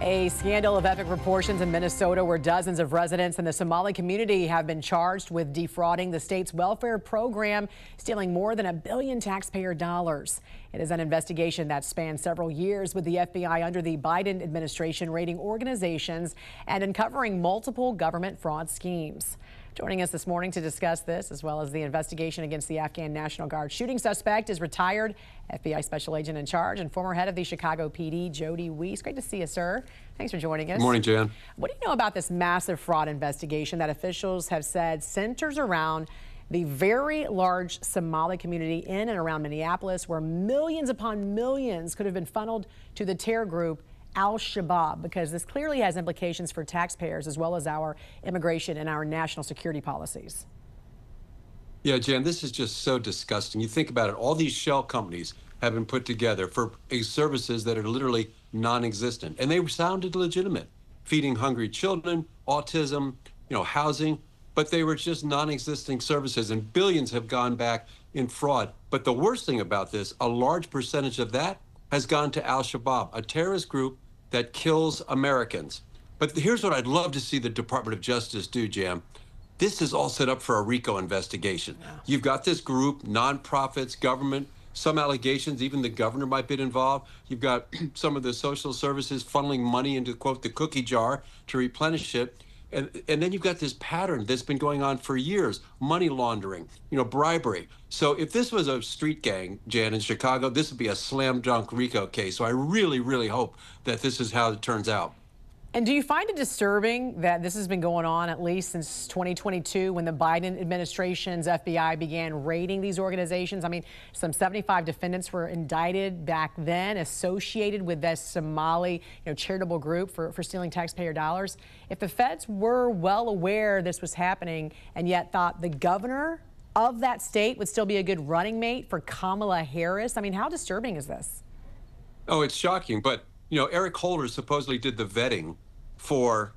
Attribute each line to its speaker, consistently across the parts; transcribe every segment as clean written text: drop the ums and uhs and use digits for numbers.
Speaker 1: A scandal of epic proportions in Minnesota where dozens of residents in the Somali community have been charged with defrauding the state's welfare program, stealing more than $1 billion taxpayer dollars. It is an investigation that spans several years, with the FBI under the Biden administration raiding organizations and uncovering multiple government fraud schemes. Joining us this morning to discuss this, as well as the investigation against the Afghan National Guard shooting suspect, is retired FBI Special Agent in Charge and former head of the Chicago PD, Jody Weis. Great to see you, sir. Thanks for joining us.
Speaker 2: Good morning, Jan.
Speaker 1: What do you know about this massive fraud investigation that officials have said centers around the very large Somali community in and around Minneapolis, where millions upon millions could have been funneled to the terror group Al-Shabaab, because this clearly has implications for taxpayers as well as our immigration and our national security policies?
Speaker 2: Yeah, Jan, this is just so disgusting. You think about it, all these shell companies have been put together for services that are literally non-existent, and they sounded legitimate, feeding hungry children, autism, housing, but they were just non-existing services, and billions have gone back in fraud. But the worst thing about this, a large percentage of that has gone to Al-Shabaab, a terrorist group that kills Americans. But here's what I'd love to see the Department of Justice do, Jam. This is all set up for a RICO investigation. Yeah. You've got this group, nonprofits, government, some allegations, even the governor might be involved. You've got some of the social services funneling money into, quote, the cookie jar to replenish it. And then you've got this pattern that's been going on for years, money laundering, bribery. So if this was a street gang, Jan, in Chicago, this would be a slam dunk RICO case. So I really, really hope that this is how it turns out.
Speaker 1: And do you find it disturbing that this has been going on at least since 2022, when the Biden administration's FBI began raiding these organizations? I mean, some 75 defendants were indicted back then associated with this Somali charitable group for stealing taxpayer dollars. If the feds were well aware this was happening and yet thought the governor of that state would still be a good running mate for Kamala Harris, I mean, how disturbing is this?
Speaker 2: Oh, it's shocking. But, Eric Holder supposedly did the vetting for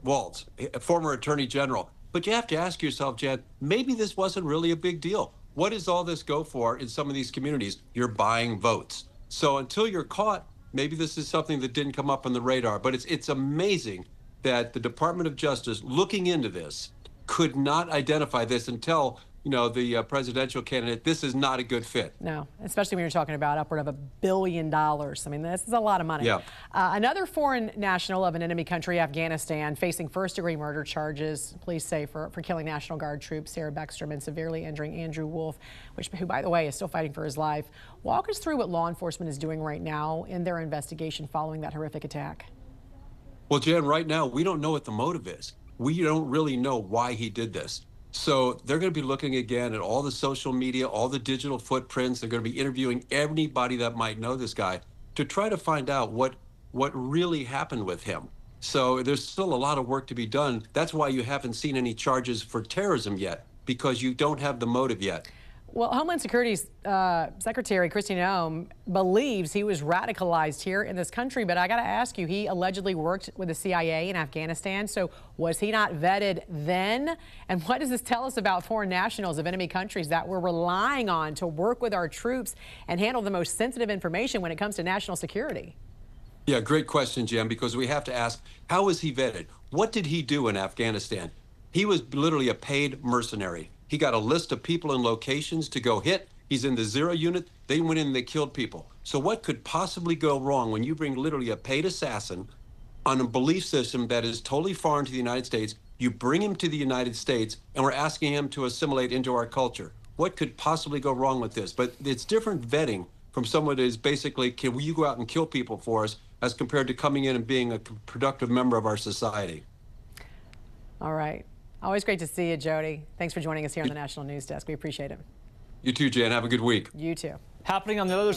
Speaker 2: Waltz, a former attorney general. But you have to ask yourself, Jan, maybe this wasn't really a big deal. What does all this go for in some of these communities? You're buying votes. So until you're caught, maybe this is something that didn't come up on the radar. But it's amazing that the Department of Justice, looking into this, could not identify this and tell the presidential candidate, this is not a good fit.
Speaker 1: No, especially when you're talking about upward of $1 billion. I mean, this is a lot of money.
Speaker 2: Yeah.
Speaker 1: Another foreign national of an enemy country, Afghanistan, facing first-degree murder charges, police say, for killing National Guard troops Sarah Beckstrom and severely injuring Andrew Wolf, who, by the way, is still fighting for his life. Walk us through what law enforcement is doing right now in their investigation following that horrific attack.
Speaker 2: Well, Jan, right now, we don't know what the motive is. We don't really know why he did this. So they're going to be looking again at all the social media, all the digital footprints. They're going to be interviewing anybody that might know this guy to try to find out what really happened with him. So there's still a lot of work to be done. That's why you haven't seen any charges for terrorism yet, because you don't have the motive yet.
Speaker 1: Well, Homeland Security's Secretary Kristi Noem believes he was radicalized here in this country, but I got to ask you, he allegedly worked with the CIA in Afghanistan, so was he not vetted then? And what does this tell us about foreign nationals of enemy countries that we're relying on to work with our troops and handle the most sensitive information when it comes to national security?
Speaker 2: Yeah, great question, Jim, because we have to ask, how was he vetted? What did he do in Afghanistan? He was literally a paid mercenary. He got a list of people and locations to go hit. He's in the 0 unit. They went in and they killed people. So what could possibly go wrong when you bring literally a paid assassin on a belief system that is totally foreign to the United States? You bring him to the United States, and we're asking him to assimilate into our culture. What could possibly go wrong with this? But it's different vetting from someone that is basically, can you go out and kill people for us, as compared to coming in and being a productive member of our society.
Speaker 1: All right. Always great to see you, Jody. Thanks for joining us here on the National News Desk. We appreciate it.
Speaker 2: You too, Jan. Have a good week.
Speaker 1: You too.
Speaker 3: Happening on the other